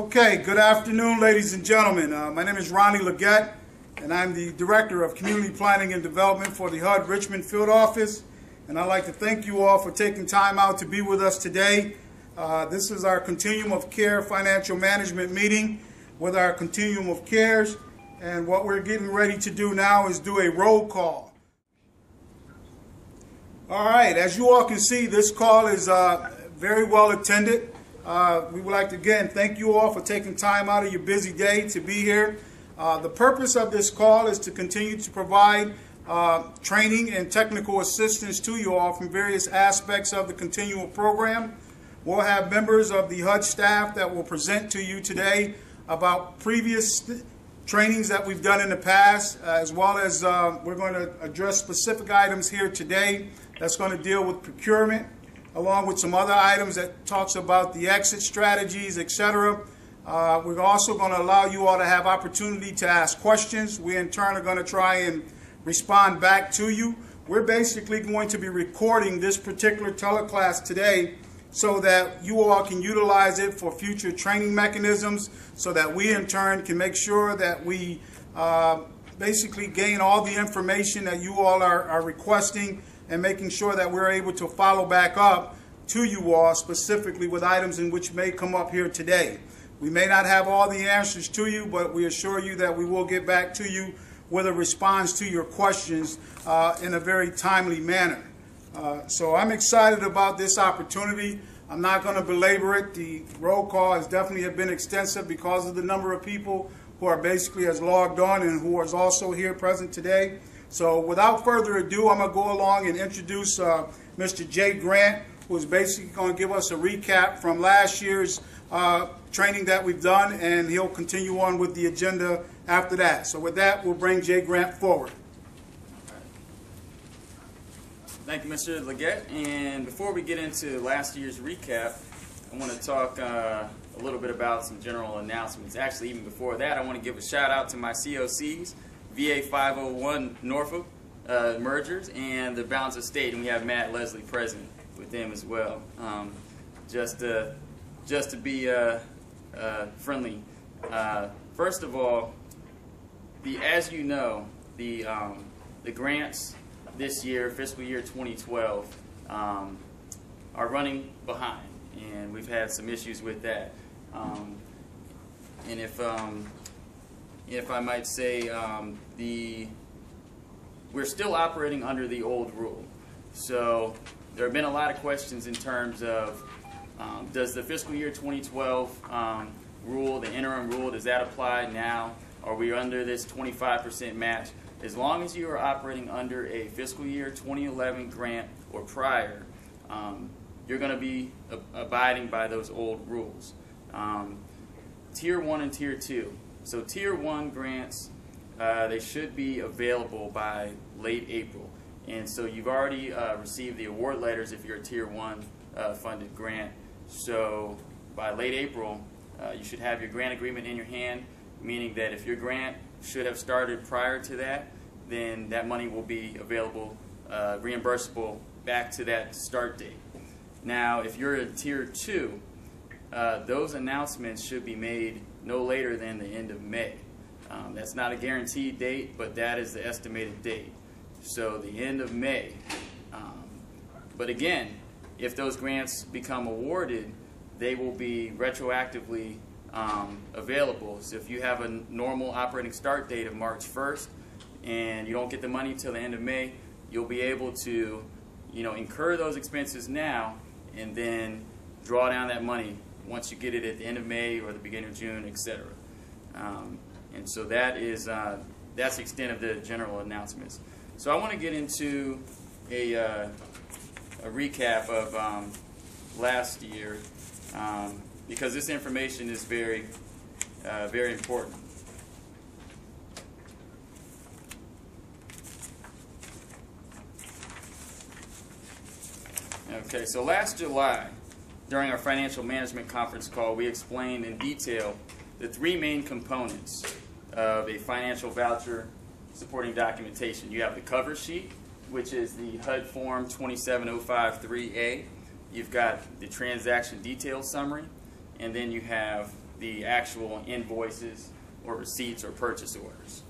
Okay, good afternoon, ladies and gentlemen. My name is Ronnie Legette, and I'm the Director of Community Planning and Development for the HUD Richmond Field Office. And I'd like to thank you all for taking time out to be with us today. This is our Continuum of Care financial management meeting with our Continuum of Cares. And what we're getting ready to do now is do a roll call. All right, as you all can see, this call is very well attended. We would like to again thank you all for taking time out of your busy day to be here. The purpose of this call is to continue to provide training and technical assistance to you all from various aspects of the Continuum program. We'll have members of the HUD staff that will present to you today about previous trainings that we've done in the past, as well as we're going to address specific items here today that's going to deal with procurement, along with some other items that talks about the exit strategies, etc. We're also going to allow you all to have opportunity to ask questions. We in turn are going to try and respond back to you. We're basically going to be recording this particular teleclass today so that you all can utilize it for future training mechanisms, so that we in turn can make sure that we basically gain all the information that you all are requesting, and making sure that we're able to follow back up to you all specifically with items in which may come up here today. We may not have all the answers to you, but we assure you that we will get back to you with a response to your questions in a very timely manner. So I'm excited about this opportunity. I'm not going to belabor it. The roll call has definitely been extensive because of the number of people who are basically has logged on and who is also here present today. So without further ado, I'm going to go along and introduce Mr. Jay Grant, who is basically going to give us a recap from last year's training that we've done, and he'll continue on with the agenda after that. So with that, we'll bring Jay Grant forward. Thank you, Mr. Legette. And before we get into last year's recap, I want to talk a little bit about some general announcements. Actually, even before that, I want to give a shout out to my CoCs, VA 501 Norfolk mergers, and the Balance of State, and we have Matt Leslie present with them as well. Just to be friendly. First of all, as you know, the grants this year, fiscal year 2012, are running behind, and we've had some issues with that. And if I might say, we're still operating under the old rule. So there have been a lot of questions in terms of, does the fiscal year 2012 rule, the interim rule, does that apply now? Are we under this 25% match? As long as you are operating under a fiscal year 2011 grant or prior, you're going to be abiding by those old rules. Tier 1 and Tier 2. So Tier 1 grants, they should be available by late April. And so you've already received the award letters if you're a Tier 1 funded grant. So by late April, you should have your grant agreement in your hand, meaning that if your grant should have started prior to that, then that money will be available, reimbursable back to that start date. Now, if you're a Tier 2, those announcements should be made no later than the end of May. That's not a guaranteed date, but that is the estimated date. So the end of May. But again, if those grants become awarded, they will be retroactively available. So if you have a normal operating start date of March 1st and you don't get the money till the end of May, you'll be able to, incur those expenses now and then draw down that money once you get it at the end of May or the beginning of June, etc. And so that is that's the extent of the general announcements. So I want to get into a recap of last year because this information is very important. Okay, so last July, during our financial management conference call, we explained in detail the three main components of a financial voucher supporting documentation. You have the cover sheet, which is the HUD Form 27053A. You've got the transaction detail summary, and then you have the actual invoices or receipts or purchase orders.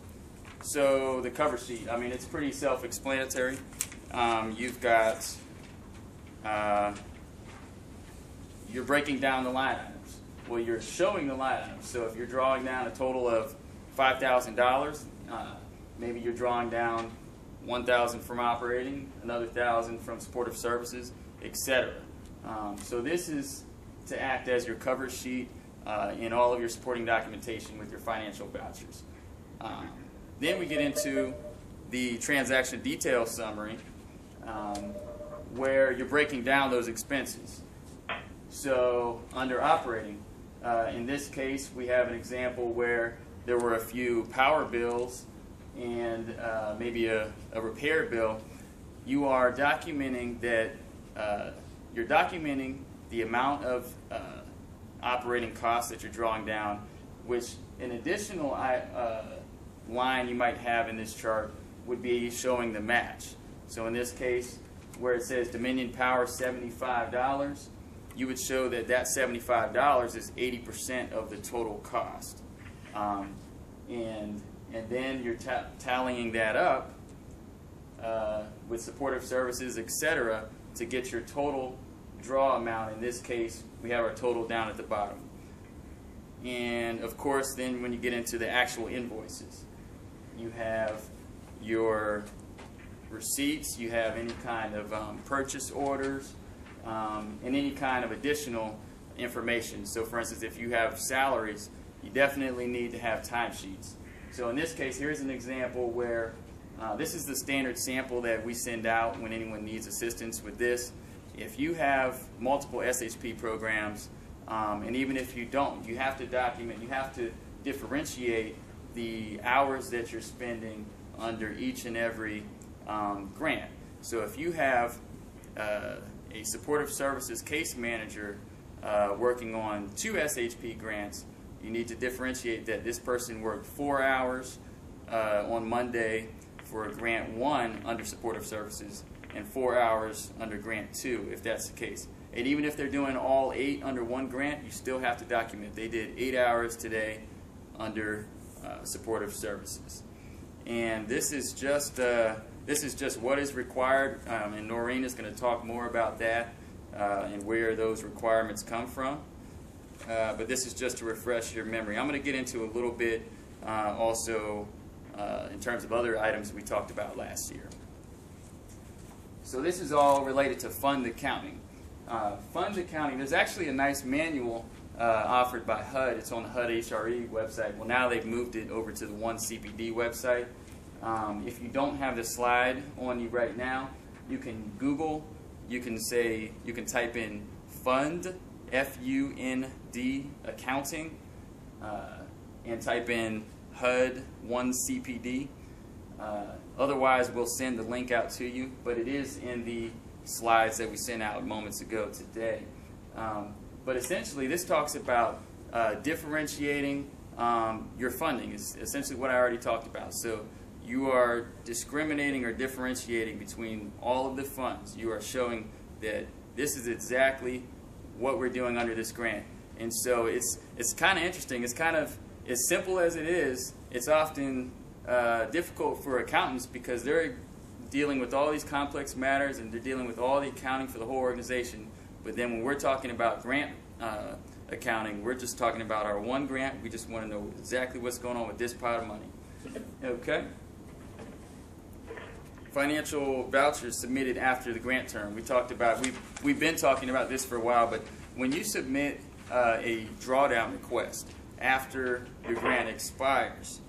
So the cover sheet, I mean, it's pretty self-explanatory. You've got, you're breaking down the line items. Well, you're showing the line items. So if you're drawing down a total of $5,000, maybe you're drawing down $1,000 from operating, another $1,000 from supportive services, etc. So this is to act as your cover sheet in all of your supporting documentation with your financial vouchers. Then we get into the transaction detail summary, where you're breaking down those expenses. So under operating, in this case, we have an example where there were a few power bills and maybe a repair bill. You are documenting that you're documenting the amount of operating costs that you're drawing down, which an additional line you might have in this chart would be showing the match. So in this case, where it says Dominion Power $75, you would show that that $75 is 80% of the total cost. And then you're tallying that up with supportive services, etc., to get your total draw amount. In this case, we have our total down at the bottom. And of course, then when you get into the actual invoices, you have your receipts, you have any kind of purchase orders, and any kind of additional information. So for instance, if you have salaries, you definitely need to have timesheets. So in this case, here's an example where this is the standard sample that we send out when anyone needs assistance with this. If you have multiple SHP programs, and even if you don't, you have to document, you have to differentiate the hours that you're spending under each and every grant. So if you have a supportive services case manager working on 2 SHP grants, you need to differentiate that this person worked 4 hours on Monday for grant 1 under supportive services and 4 hours under grant 2, if that's the case. And even if they're doing all 8 under one grant, you still have to document they did 8 hours today under supportive services. And this is just what is required, and Noreen is going to talk more about that and where those requirements come from. But this is just to refresh your memory. I'm going to get into a little bit also in terms of other items we talked about last year. So this is all related to fund accounting. Fund accounting, there's actually a nice manual offered by HUD. It's on the HUD HRE website. Well, now they've moved it over to the One CPD website. If you don't have the slide on you right now, you can Google, you can type in fund, F-U-N-D, accounting, and type in HUD One CPD. Otherwise, we'll send the link out to you, but it is in the slides that we sent out moments ago today. But essentially, this talks about differentiating your funding. Is essentially what I already talked about. So you are discriminating or differentiating between all of the funds. You are showing that this is exactly what we're doing under this grant. And so it's kind of interesting. It's kind of as simple as it is. It's often difficult for accountants because they're dealing with all these complex matters and they're dealing with all the accounting for the whole organization. But then when we're talking about grant accounting, we're just talking about our one grant. We just want to know exactly what's going on with this pot of money. Okay? Financial vouchers submitted after the grant term. We talked about, we've been talking about this for a while, but when you submit a drawdown request after your grant expires,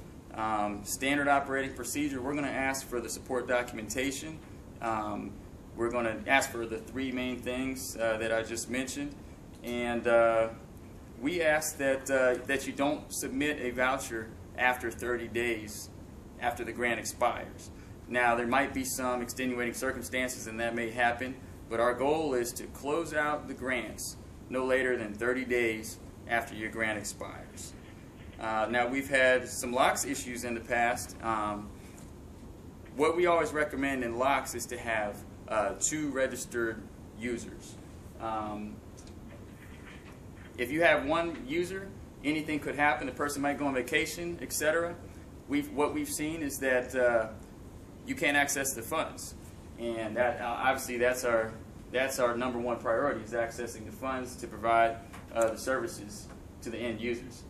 standard operating procedure, we're going to ask for the support documentation. We're going to ask for the 3 main things that I just mentioned, and we ask that you don't submit a voucher after 30 days after the grant expires. Now, there might be some extenuating circumstances, and that may happen, but our goal is to close out the grants no later than 30 days after your grant expires. Now, we've had some LOCKS issues in the past. What we always recommend in LOCKS is to have 2 registered users. If you have 1 user, anything could happen. The person might go on vacation, etc. What we've seen is that you can't access the funds, and that obviously that's our #1 priority, is accessing the funds to provide the services to the end users.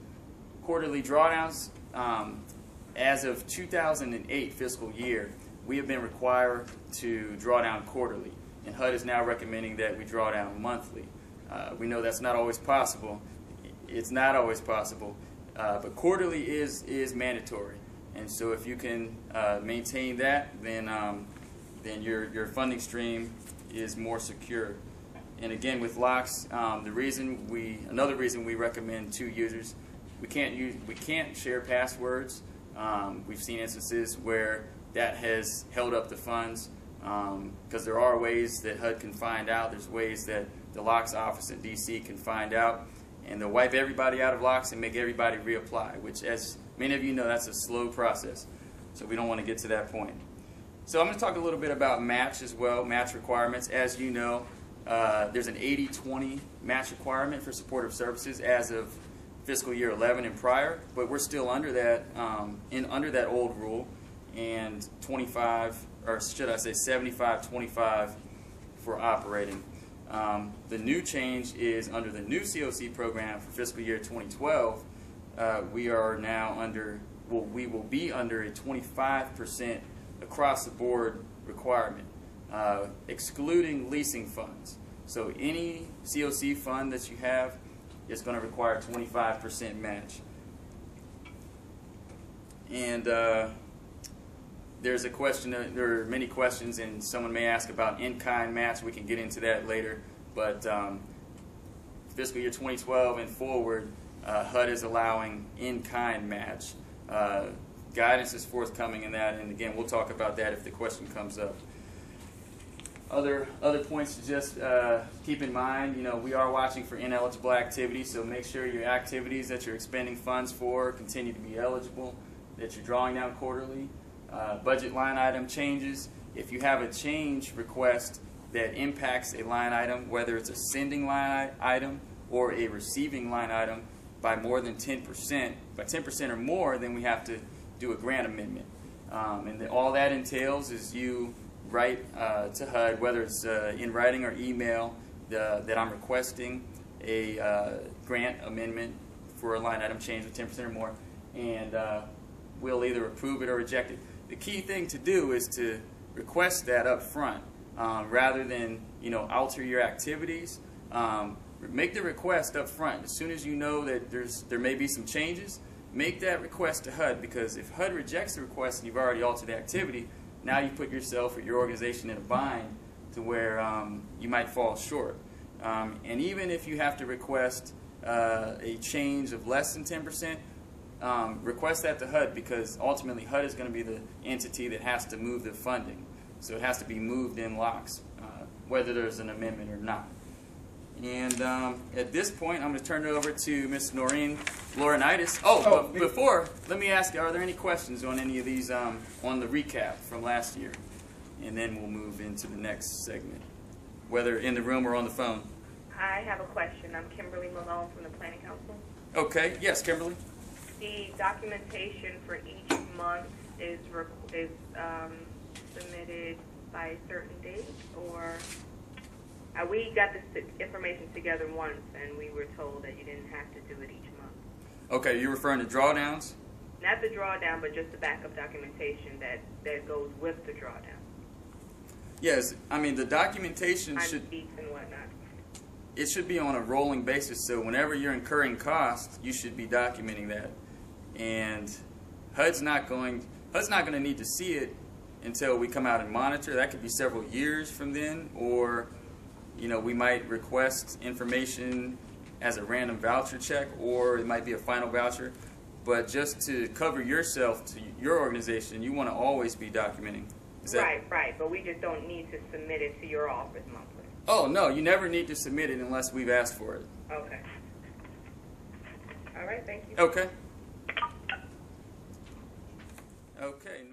Quarterly drawdowns, as of 2008 fiscal year, we have been required to draw down quarterly, and HUD is now recommending that we draw down monthly. We know that's not always possible. It's not always possible, but quarterly is mandatory. And so if you can maintain that, then your funding stream is more secure. And again, with locks, another reason we recommend 2 users. We can't share passwords. We've seen instances where that has held up the funds, because there are ways that HUD can find out. There's ways that the locks office in DC can find out, and they'll wipe everybody out of locks and make everybody reapply, which, as many of you know, that's a slow process. So we don't want to get to that point. So I'm going to talk a little bit about match as well, match requirements. As you know, there's an 80-20 match requirement for supportive services as of fiscal year 11 and prior, but we're still under that under that old rule, and 25, or should I say 75-25 for operating. The new change is under the new CoC program for fiscal year 2012. We are now under, we will be under a 25% across the board requirement, excluding leasing funds. So any CoC fund that you have is going to require 25% match. And there's a question, there are many questions, and someone may ask about in-kind match. We can get into that later, but fiscal year 2012 and forward, HUD is allowing in-kind match. Guidance is forthcoming in that, and again, we'll talk about that if the question comes up. Other points to just keep in mind, you know, we are watching for ineligible activities, so make sure your activities that you're expending funds for continue to be eligible, that you're drawing down quarterly. Budget line item changes. If you have a change request that impacts a line item, whether it's a sending line item or a receiving line item, by more than 10%, by 10% or more, then we have to do a grant amendment. All that entails is you write to HUD, whether it's in writing or email, that I'm requesting a grant amendment for a line item change with 10% or more, and we'll either approve it or reject it. The key thing to do is to request that up front, rather than, you know, alter your activities. Make the request up front. As soon as you know that there may be some changes, make that request to HUD, because if HUD rejects the request and you've already altered the activity, now you put yourself or your organization in a bind to where you might fall short. And even if you have to request a change of less than 10%, request that to HUD, because ultimately HUD is going to be the entity that has to move the funding. So it has to be moved in locks, whether there's an amendment or not. And at this point, I'm going to turn it over to Ms. Noreen Laurinaitis. But before, let me ask you, are there any questions on any of these, on the recap from last year? And then we'll move into the next segment, whether in the room or on the phone. I have a question. I'm Kimberly Malone from the Planning Council. Okay. Yes, Kimberly. The documentation for each month is submitted by a certain date, or we got this information together once, and we were told that you didn't have to do it each month. Okay, you're referring to drawdowns? Not the drawdown, but just the backup documentation that goes with the drawdown. Yes, I mean the documentation should. And whatnot. It should be on a rolling basis. So whenever you're incurring costs, you should be documenting that. And HUD's not going to need to see it until we come out and monitor. That could be several years from then, or, you know, we might request information as a random voucher check, or it might be a final voucher. But just to cover yourself, to your organization, you want to always be documenting. Right. But we just don't need to submit it to your office monthly. Oh, no, you never need to submit it unless we've asked for it. Okay. All right, thank you. Okay. Okay.